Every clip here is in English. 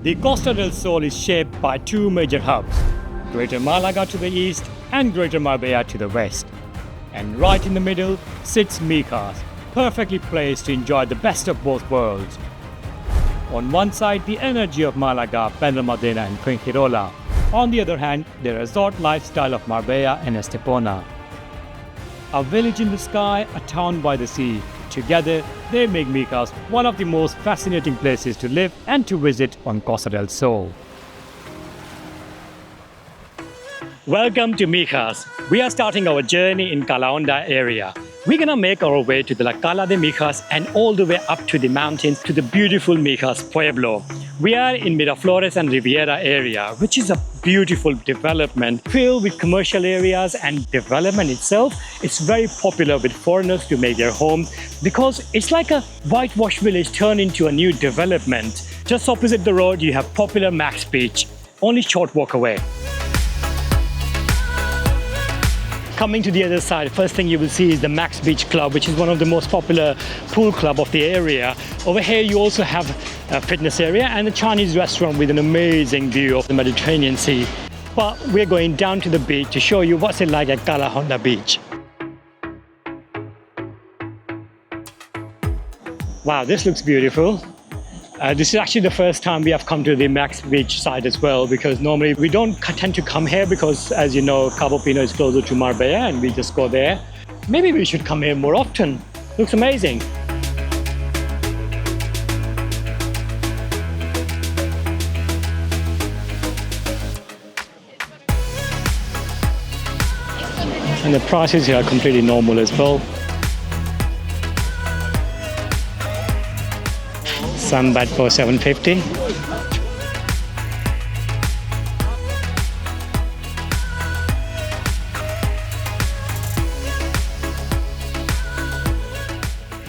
The Costa del Sol is shaped by two major hubs, Greater Malaga to the east and Greater Marbella to the west. And right in the middle sits Mijas, perfectly placed to enjoy the best of both worlds. On one side, the energy of Malaga, Benalmadena and Fuengirola. On the other hand, the resort lifestyle of Marbella and Estepona. A village in the sky, a town by the sea. Together, they make Mijas one of the most fascinating places to live and to visit on Costa del Sol. Welcome to Mijas. We are starting our journey in Calahonda area. We're gonna make our way to the Cala de Mijas and all the way up to the mountains to the beautiful Mijas Pueblo. We are in Miraflores and Riviera area, which is a beautiful development filled with commercial areas, and development itself is very popular with foreigners to make their home because it's like a whitewashed village turned into a new development. Just opposite the road, you have popular Max Beach, only short walk away. Coming to the other side, first thing you will see is the Max Beach Club, which is one of the most popular pool club of the area. Over here you also have a fitness area and a Chinese restaurant with an amazing view of the Mediterranean Sea. But we're going down to the beach to show you what's it like at Calahonda Beach. Wow, this looks beautiful. This is actually the first time we have come to the Max Beach side as well, because normally we don't tend to come here because, as you know, Cabo Pino is closer to Marbella and we just go there. Maybe we should come here more often. Looks amazing. And the prices here are completely normal as well. Sunbed for $7.50.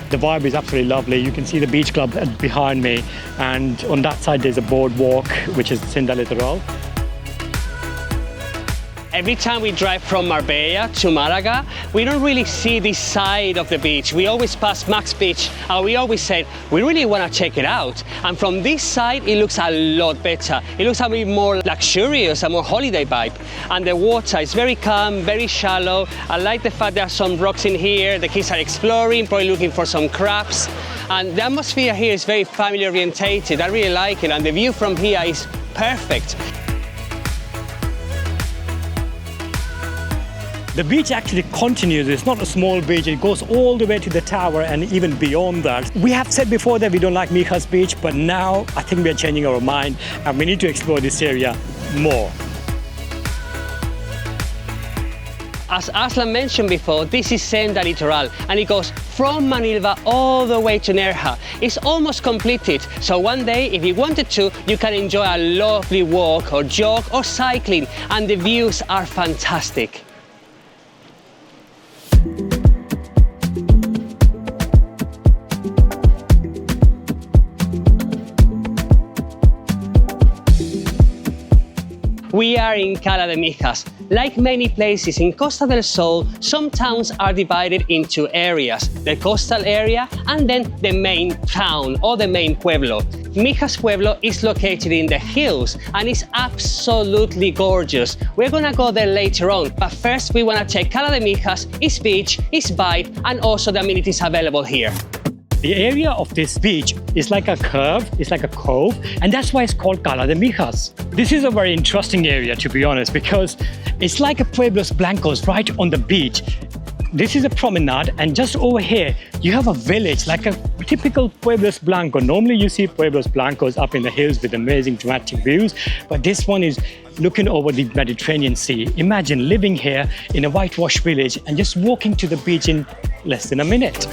The vibe is absolutely lovely. You can see the beach club behind me, and on that side there's a boardwalk, which is Senda Litoral. Every time we drive from Marbella to Malaga, we don't really see this side of the beach. We always pass Max Beach and we always said, we really want to check it out. And from this side, it looks a lot better. It looks a bit more luxurious, a more holiday vibe. And the water is very calm, very shallow. I like the fact there are some rocks in here. The kids are exploring, probably looking for some crabs. And the atmosphere here is very family orientated. I really like it. And the view from here is perfect. The beach actually continues. It's not a small beach. It goes all the way to the tower and even beyond that. We have said before that we don't like Mijas Beach, but now I think we are changing our mind and we need to explore this area more. As Aslan mentioned before, this is Senda Litoral and it goes from Manilva all the way to Nerja. It's almost completed, so one day, if you wanted to, you can enjoy a lovely walk or jog or cycling, and the views are fantastic. We are in Cala de Mijas. Like many places in Costa del Sol, some towns are divided into areas, the coastal area and then the main town or the main pueblo. Mijas Pueblo is located in the hills and is absolutely gorgeous. We're gonna go there later on, but first we wanna check Cala de Mijas, its beach, its vibe, and also the amenities available here. The area of this beach is like a curve, it's like a cove, and that's why it's called Cala de Mijas. This is a very interesting area, to be honest, because it's like a Pueblos Blancos right on the beach. This is a promenade, and just over here, you have a village, like a typical Pueblos Blanco. Normally you see Pueblos Blancos up in the hills with amazing dramatic views, but this one is looking over the Mediterranean Sea. Imagine living here in a whitewashed village and just walking to the beach in less than a minute.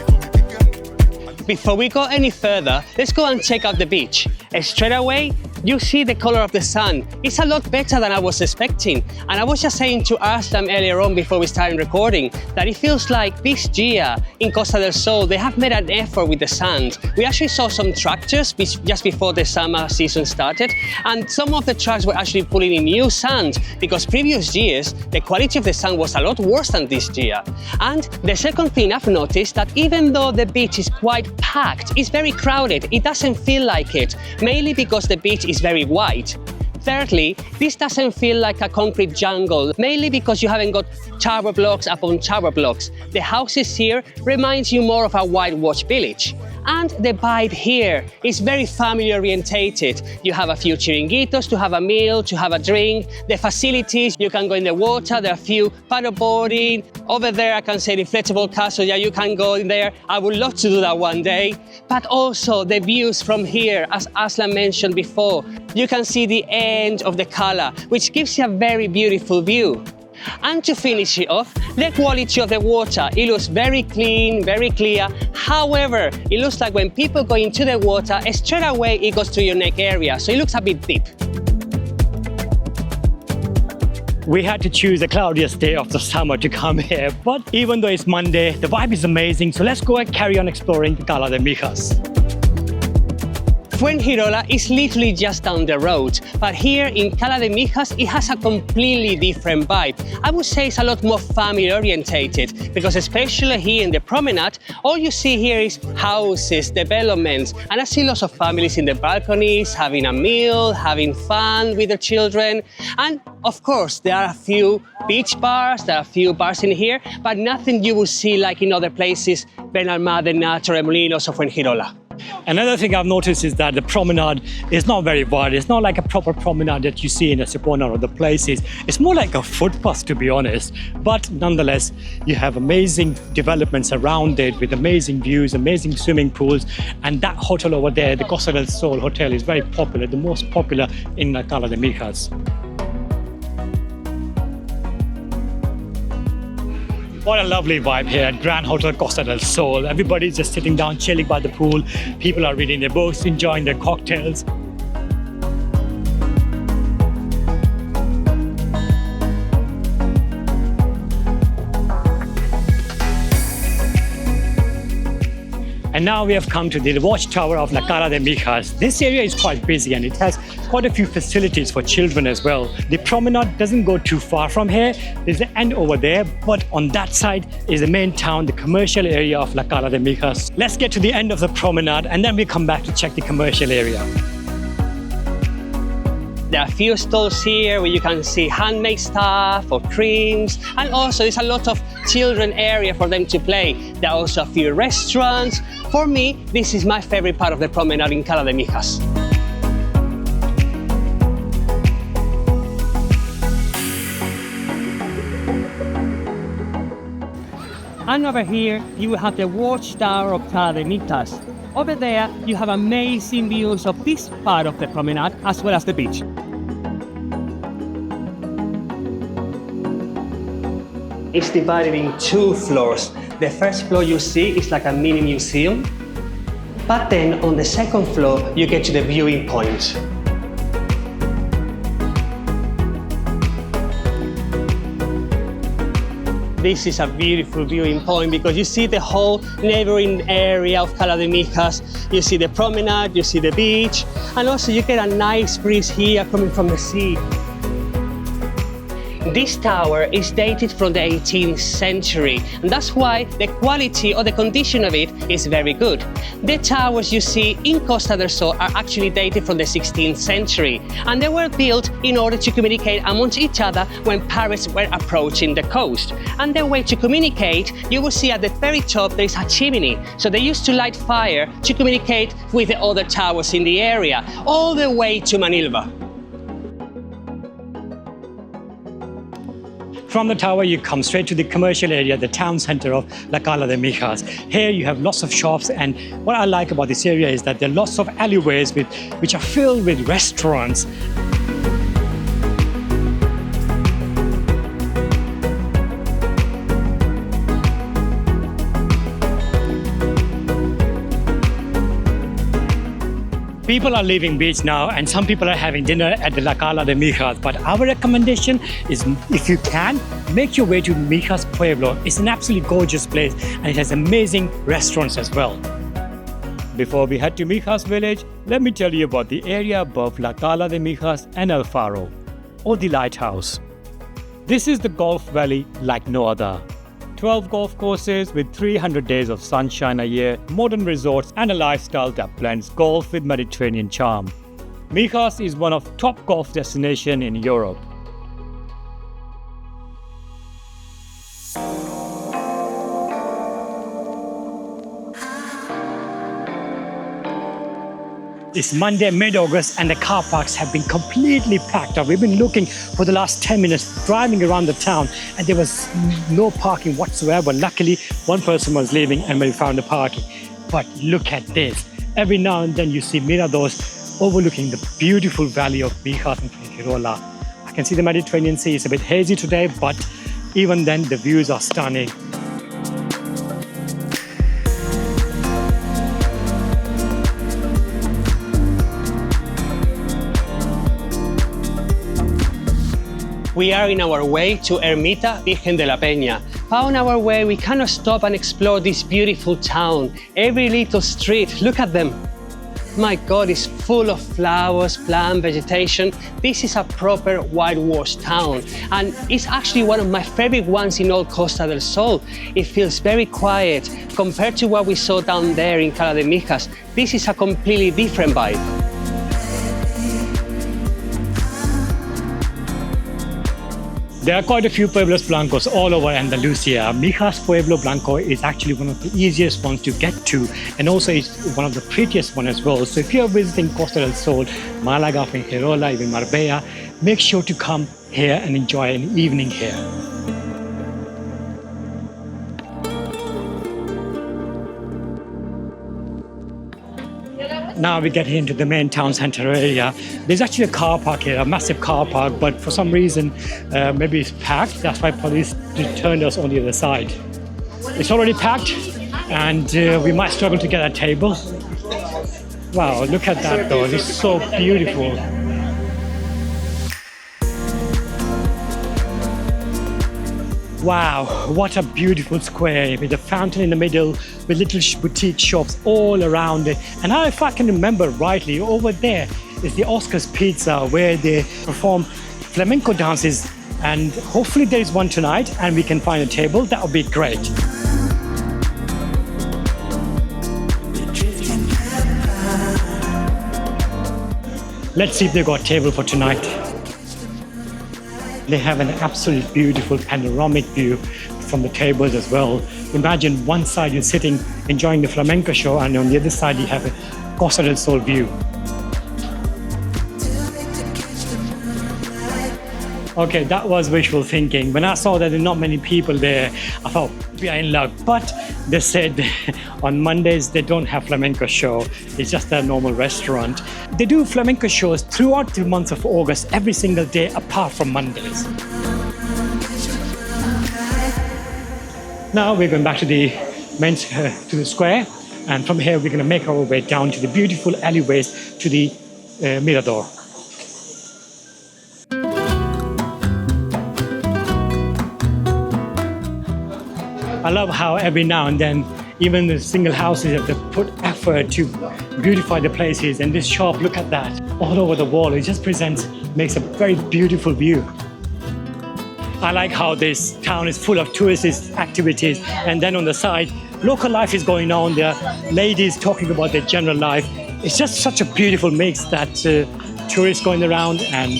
Before we go any further, let's go and check out the beach. Straight away, you see the color of the sun. It's a lot better than I was expecting. And I was just saying to Aslam earlier on before we started recording that it feels like this year in Costa del Sol, they have made an effort with the sand. We actually saw some tractors just before the summer season started, and some of the trucks were actually pulling in new sand because previous years, the quality of the sand was a lot worse than this year. And the second thing I've noticed that even though the beach is quite packed, it's very crowded. It doesn't feel like it, mainly because the beach is very wide. Thirdly, this doesn't feel like a concrete jungle, mainly because you haven't got tower blocks upon tower blocks. The houses here reminds you more of a whitewashed village. And the vibe here is very family orientated. You have a few chiringuitos to have a meal, to have a drink. The facilities, you can go in the water, there are a few paddleboarding. Over there, I can say the inflatable castle, yeah, you can go in there. I would love to do that one day. But also the views from here, as Aslan mentioned before. You can see the end of the Cala, which gives you a very beautiful view. And to finish it off, the quality of the water. It looks very clean, very clear. However, it looks like when people go into the water, straight away it goes to your neck area, so it looks a bit deep. We had to choose the cloudiest day of the summer to come here, but even though it's Monday, the vibe is amazing, so let's go and carry on exploring Cala de Mijas. Fuengirola is literally just down the road, but here in Cala de Mijas, it has a completely different vibe. I would say it's a lot more family orientated, because especially here in the promenade, all you see here is houses, developments, and I see lots of families in the balconies, having a meal, having fun with their children. And of course, there are a few beach bars, there are a few bars in here, but nothing you will see like in other places, Benalmadena, Torremolinos, or Fuengirola. Another thing I've noticed is that the promenade is not very wide. It's not like a proper promenade that you see in Estepona or other places. It's more like a footpath, to be honest. But nonetheless, you have amazing developments around it with amazing views, amazing swimming pools. And that hotel over there, the Costa del Sol hotel, is very popular, the most popular in Cala de Mijas. What a lovely vibe here at Grand Hotel Costa del Sol. Everybody's just sitting down, chilling by the pool. People are reading their books, enjoying their cocktails. And now we have come to the Watchtower of La Cala de Mijas. This area is quite busy and it has quite a few facilities for children as well. The promenade doesn't go too far from here. There's the end over there, but on that side is the main town, the commercial area of La Cala de Mijas. Let's get to the end of the promenade and then we come back to check the commercial area. There are a few stalls here where you can see handmade stuff or creams, and also there's a lot of children area for them to play. There are also a few restaurants. For me, this is my favorite part of the promenade in Cala de Mijas. And over here, you will have the Watchtower of Cala de Mijas. Over there, you have amazing views of this part of the promenade as well as the beach. It's divided in two floors. The first floor you see is like a mini museum, but then on the second floor, you get to the viewing point. This is a beautiful viewing point because you see the whole neighboring area of Cala de Mijas. You see the promenade, you see the beach, and also you get a nice breeze here coming from the sea. This tower is dated from the 18th century, and that's why the quality or the condition of it is very good. The towers you see in Costa del Sol are actually dated from the 16th century, and they were built in order to communicate amongst each other when pirates were approaching the coast. And the way to communicate, you will see at the very top there is a chimney, so they used to light fire to communicate with the other towers in the area, all the way to Manilva. From the tower, you come straight to the commercial area, the town center of La Cala de Mijas. Here you have lots of shops, and what I like about this area is that there are lots of alleyways which are filled with restaurants. People are leaving beach now and some people are having dinner at the La Cala de Mijas. But our recommendation is, if you can, make your way to Mijas Pueblo. It's an absolutely gorgeous place and it has amazing restaurants as well. Before we head to Mijas village, let me tell you about the area above La Cala de Mijas and El Faro, or the lighthouse. This is the golf valley like no other. 12 golf courses with 300 days of sunshine a year, modern resorts and a lifestyle that blends golf with Mediterranean charm. Mijas is one of top golf destinations in Europe. It's Monday, mid-August, and the car parks have been completely packed up. We've been looking for the last 10 minutes, driving around the town, and there was no parking whatsoever. Luckily, one person was leaving and we found the parking. But look at this. Every now and then you see miradors overlooking the beautiful valley of Mijas and Fuengirola. I can see the Mediterranean Sea. It's a bit hazy today, but even then the views are stunning. We are in our way to Ermita Virgen de la Peña. On our way, we cannot stop and explore this beautiful town. Every little street, look at them. My God, it's full of flowers, plant, vegetation. This is a proper whitewashed town, and it's actually one of my favorite ones in all Costa del Sol. It feels very quiet compared to what we saw down there in Cala de Mijas. This is a completely different vibe. There are quite a few Pueblos Blancos all over Andalusia. Mijas Pueblo Blanco is actually one of the easiest ones to get to, and also it's one of the prettiest ones as well. So if you're visiting Costa del Sol, Malaga, Fuengirola, even Marbella, make sure to come here and enjoy an evening here. Now we get into the main town center area. There's actually a car park here, a massive car park, but for some reason, maybe it's packed. That's why police turned us on the other side. It's already packed, and we might struggle to get a table. Wow, look at that though, it's so beautiful. Wow, what a beautiful square with a fountain in the middle, with little boutique shops all around it. And if I can remember rightly, over there is the Oscar's Pizza, where they perform flamenco dances, and hopefully there is one tonight and we can find a table. That would be great. Let's see if they've got a table for tonight. They have an absolutely beautiful panoramic view from the tables as well. Imagine one side you're sitting enjoying the flamenco show, and on the other side you have a Costa del Sol view. Okay, that was wishful thinking. When I saw that there are not many people there, I thought we are in luck. But they said on Mondays they don't have flamenco show. It's just a normal restaurant. They do flamenco shows throughout the month of August, every single day apart from Mondays. Now we're going back to the to the square, and from here we're going to make our way down to the beautiful alleyways to the Mirador. I love how every now and then, even the single houses have to put effort to beautify the places. And this shop, look at that, all over the wall. It just makes a very beautiful view. I like how this town is full of tourist activities. And then on the side, local life is going on. There are ladies talking about their general life. It's just such a beautiful mix that tourists going around and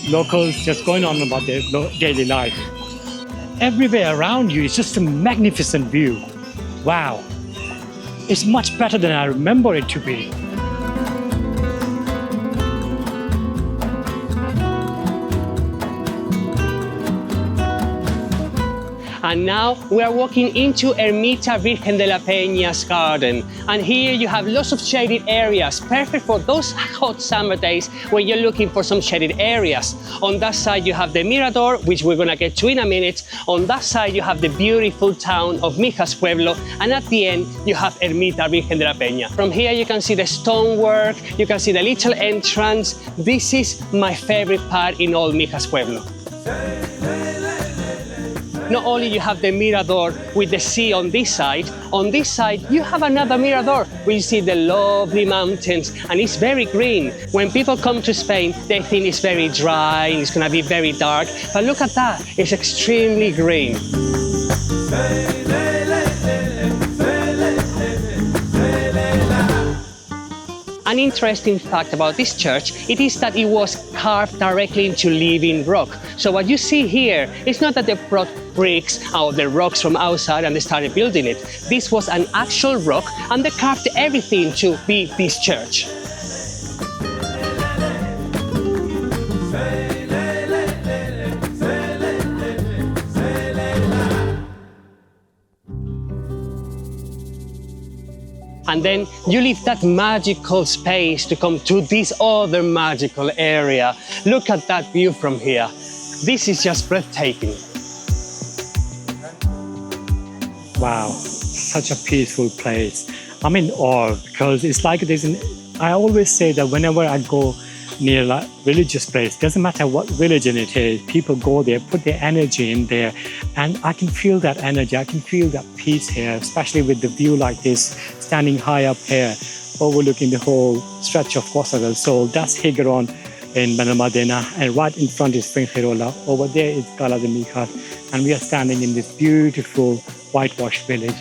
locals just going on about their daily life. Everywhere around you is just a magnificent view. Wow, it's much better than I remember it to be. And now we are walking into Ermita Virgen de la Peña's garden. And here you have lots of shaded areas, perfect for those hot summer days when you're looking for some shaded areas. On that side you have the Mirador, which we're gonna get to in a minute. On that side you have the beautiful town of Mijas Pueblo. And at the end you have Ermita Virgen de la Peña. From here you can see the stonework, you can see the little entrance. This is my favorite part in all Mijas Pueblo. Not only you have the Mirador with the sea on this side you have another Mirador where you see the lovely mountains, and it's very green. When people come to Spain, they think it's very dry and it's gonna be very dark, but look at that, it's extremely green. And An interesting fact about this church, it is that it was carved directly into living rock. So what you see here, it's not that they brought bricks out of the rocks from outside and they started building it. This was an actual rock and they carved everything to be this church. And then you leave that magical space to come to this other magical area. Look at that view from here. This is just breathtaking. Wow, such a peaceful place. I'm in awe because it's like I always say that whenever I go near a religious place, doesn't matter what religion it is, people go there, put their energy in there, and I can feel that energy, I can feel that peace here, especially with the view like this, standing high up here, overlooking the whole stretch of Costa del Sol. That's Higueron in Benalmadena, and right in front is Fuengirola. Over there is Cala de Mijas, and we are standing in this beautiful whitewashed village.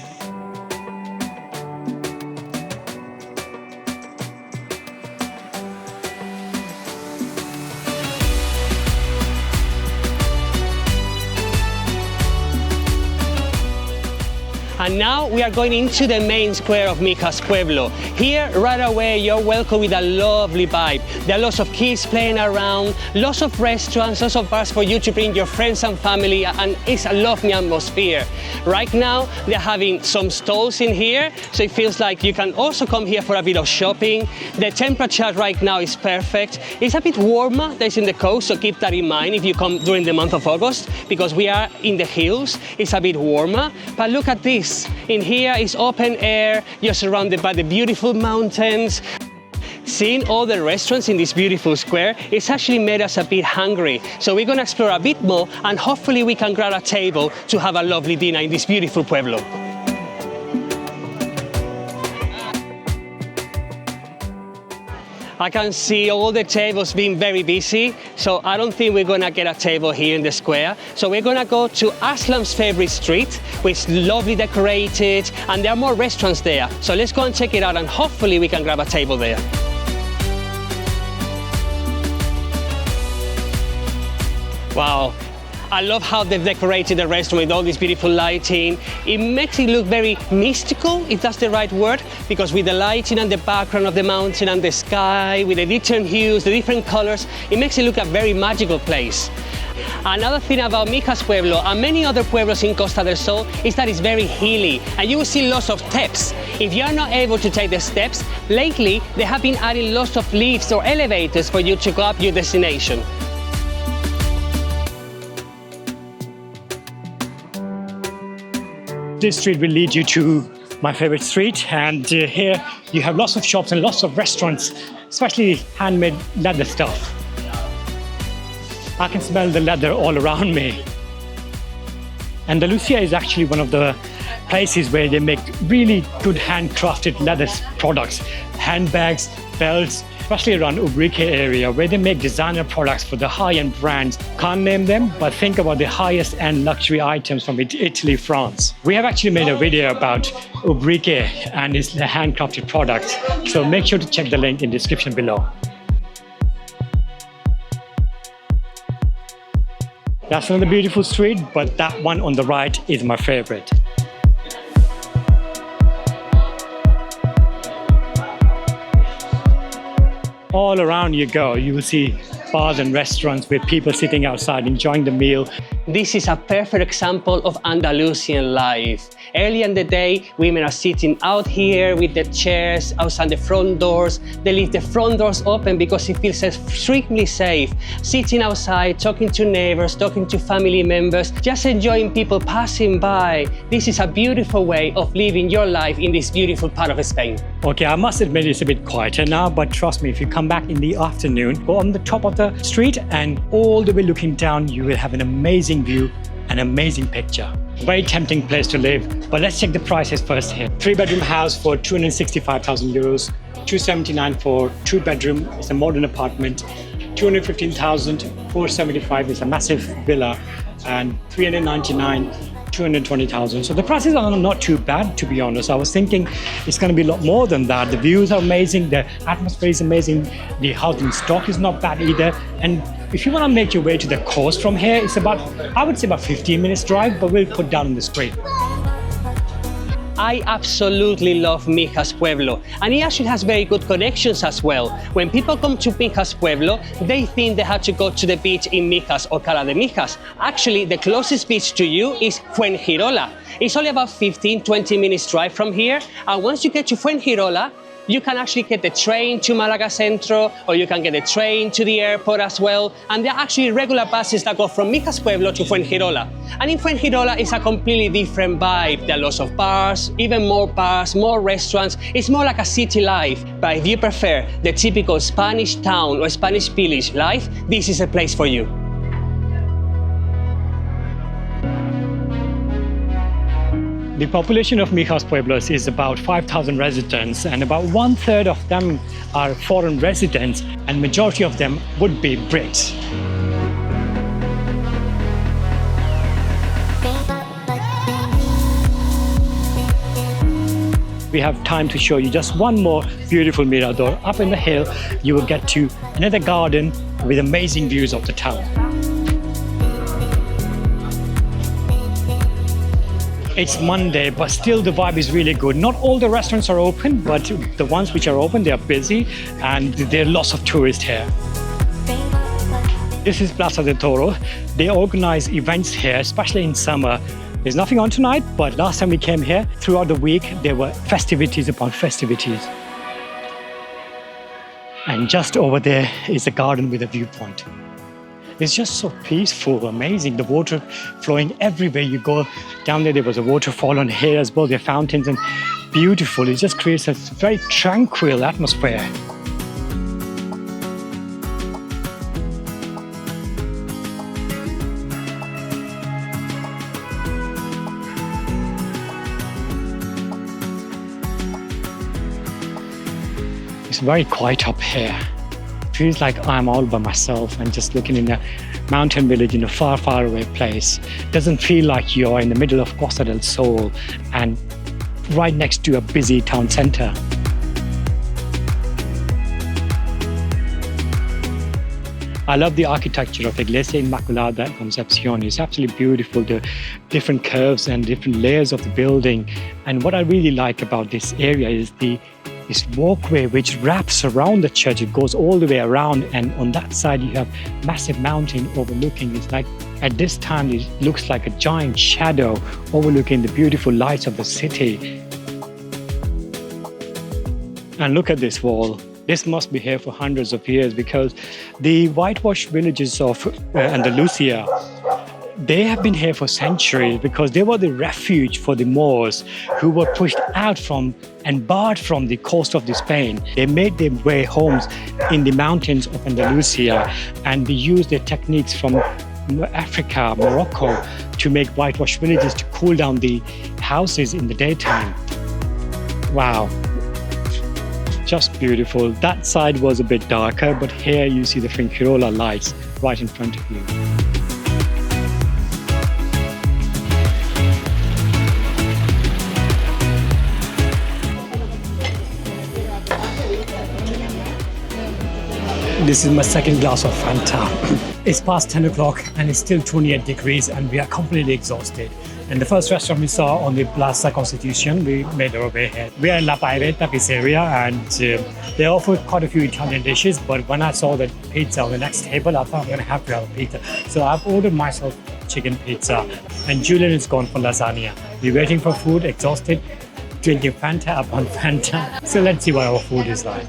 And now we are going into the main square of Mijas Pueblo. Here, right away, you're welcome with a lovely vibe. There are lots of kids playing around, lots of restaurants, lots of bars for you to bring your friends and family, and it's a lovely atmosphere. Right now, they're having some stalls in here, so it feels like you can also come here for a bit of shopping. The temperature right now is perfect. It's a bit warmer than in the coast, so keep that in mind if you come during the month of August, because we are in the hills, it's a bit warmer. But look at this. In here is open air, you're surrounded by the beautiful mountains. Seeing all the restaurants in this beautiful square, it's actually made us a bit hungry. So we're gonna explore a bit more and hopefully we can grab a table to have a lovely dinner in this beautiful pueblo. I can see all the tables being very busy, so I don't think we're gonna get a table here in the square. So we're gonna go to Aslam's favorite street, which is lovely decorated, and there are more restaurants there. So let's go and check it out, and hopefully we can grab a table there. Wow. I love how they've decorated the restaurant with all this beautiful lighting. It makes it look very mystical, if that's the right word, because with the lighting and the background of the mountain and the sky, with the different hues, the different colors, it makes it look a very magical place. Another thing about Mijas Pueblo and many other pueblos in Costa del Sol is that it's very hilly, and you will see lots of steps. If you are not able to take the steps, lately they have been adding lots of lifts or elevators for you to go up your destination. This street will lead you to my favorite street, and here you have lots of shops and lots of restaurants, especially handmade leather stuff. I can smell the leather all around me. Andalusia is actually one of the places where they make really good handcrafted leather products, handbags, belts, especially around Ubrique area where they make designer products for the high-end brands. Can't name them, but think about the highest end luxury items from Italy, France. We have actually made a video about Ubrique and its handcrafted products, so make sure to check the link in the description below. That's another beautiful street, but that one on the right is my favorite. All around you go, you will see bars and restaurants with people sitting outside enjoying the meal. This is a perfect example of Andalusian life. Early in the day, women are sitting out here with their chairs outside the front doors. They leave the front doors open because it feels extremely safe. Sitting outside, talking to neighbors, talking to family members, just enjoying people passing by. This is a beautiful way of living your life in this beautiful part of Spain. Okay, I must admit it's a bit quieter now, but trust me, if you come back in the afternoon, go on the top of the street and all the way looking down, you will have an amazing view, an amazing picture. Very tempting place to live, but let's check the prices first here. 3-bedroom house for 265,000 euros, 279 for 2-bedroom, it's a modern apartment, 215,000, 475 is a massive villa, and 399, 220,000. So the prices are not too bad, to be honest. I was thinking it's going to be a lot more than that. The views are amazing, the atmosphere is amazing, the housing stock is not bad either. And if you want to make your way to the coast from here, it's about, I would say about 15 minutes drive, but we'll put down on the screen. I absolutely love Mijas Pueblo, and it actually has very good connections as well. When people come to Mijas Pueblo, they think they have to go to the beach in Mijas or Cala de Mijas. Actually, the closest beach to you is Fuengirola. It's only about 15-20 minutes drive from here, and once you get to Fuengirola, you can actually get the train to Malaga Centro, or you can get the train to the airport as well. And there are actually regular buses that go from Mijas Pueblo to Fuengirola. And in Fuengirola, it's a completely different vibe. There are lots of bars, even more bars, more restaurants. It's more like a city life. But if you prefer the typical Spanish town or Spanish village life, this is a place for you. The population of Mijas Pueblos is about 5,000 residents, and about 1/3 of them are foreign residents, and majority of them would be Brits. We have time to show you just one more beautiful mirador. Up in the hill, you will get to another garden with amazing views of the town. It's Monday, but still the vibe is really good. Not all the restaurants are open, but the ones which are open, they are busy, and there are lots of tourists here. This is Plaza de Toro. They organize events here, especially in summer. There's nothing on tonight, but last time we came here, throughout the week, there were festivities upon festivities. And just over there is a garden with a viewpoint. It's just so peaceful, amazing. The water flowing everywhere you go. Down there was a waterfall, on here as well. There are fountains, and beautiful. It just creates a very tranquil atmosphere. It's very quiet up here. Feels like I'm all by myself and just looking in a mountain village in a far, far away place. Doesn't feel like you're in the middle of Costa del Sol and right next to a busy town center. I love the architecture of Iglesia Inmaculada Concepcion. It's absolutely beautiful, the different curves and different layers of the building. And what I really like about this area is this walkway which wraps around the church. It goes all the way around, and on that side you have massive mountain overlooking. It's like, at this time, it looks like a giant shadow overlooking the beautiful lights of the city. And look at this wall. This must be here for hundreds of years, because the whitewashed villages of Andalusia, they have been here for centuries because they were the refuge for the Moors who were pushed out from and barred from the coast of Spain. They made their way homes in the mountains of Andalusia, and they used their techniques from Africa, Morocco, to make whitewashed villages to cool down the houses in the daytime. Wow. Just beautiful. That side was a bit darker, but here you see the Fuengirola lights right in front of you. This is my second glass of Fanta. It's past 10 o'clock and it's still 28 degrees and we are completely exhausted. And the first restaurant we saw on the Plaza Constitution, we made our way here. We are in La Paireta pizzeria, and they offer quite a few Italian dishes, but when I saw the pizza on the next table, I thought I'm gonna have to have a pizza. So I've ordered myself chicken pizza, and Julian is gone for lasagna. We're waiting for food, exhausted, drinking Fanta upon Fanta. So let's see what our food is like.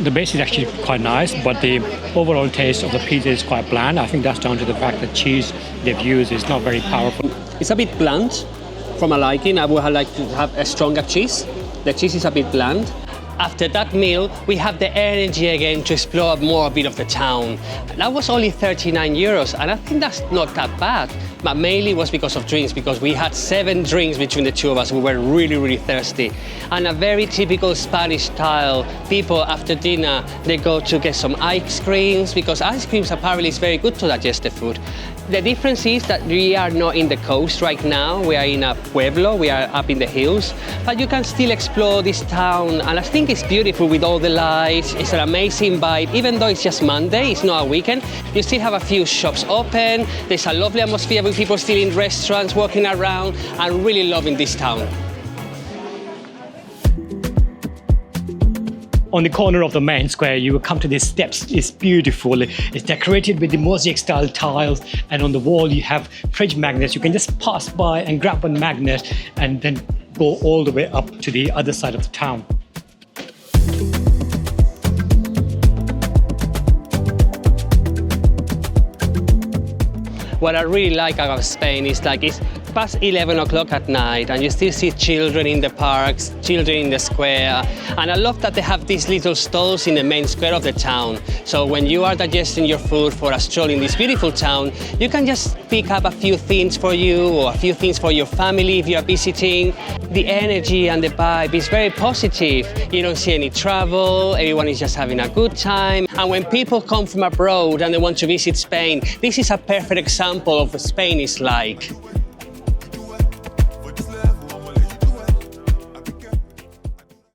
The base is actually quite nice, but the overall taste of the pizza is quite bland. I think that's down to the fact that cheese they've used is not very powerful. It's a bit bland for my liking. I would have liked to have a stronger cheese. The cheese is a bit bland. After that meal, we have the energy again to explore more a bit of the town. That was only 39 euros, and I think that's not that bad. But mainly was because of drinks, because we had 7 drinks between the two of us. We were really, really thirsty. And a very typical Spanish style. People after dinner, they go to get some ice creams, because ice creams apparently is very good to digest the food. The difference is that we are not in the coast right now. We are in a pueblo, we are up in the hills, but you can still explore this town, and I think it's beautiful with all the lights. It's an amazing vibe. Even though it's just Monday, it's not a weekend, you still have a few shops open. There's a lovely atmosphere with people still in restaurants, walking around, and really loving this town. On the corner of the main square, you will come to these steps. It's beautiful. It's decorated with the mosaic style tiles, and on the wall you have fridge magnets. You can just pass by and grab one magnet and then go all the way up to the other side of the town. What I really like about Spain is it's past 11 o'clock at night and you still see children in the parks, children in the square. And I love that they have these little stalls in the main square of the town. So when you are digesting your food for a stroll in this beautiful town, you can just pick up a few things for you or a few things for your family if you are visiting. The energy and the vibe is very positive. You don't see any trouble, everyone is just having a good time. And when people come from abroad and they want to visit Spain, this is a perfect example of what Spain is like.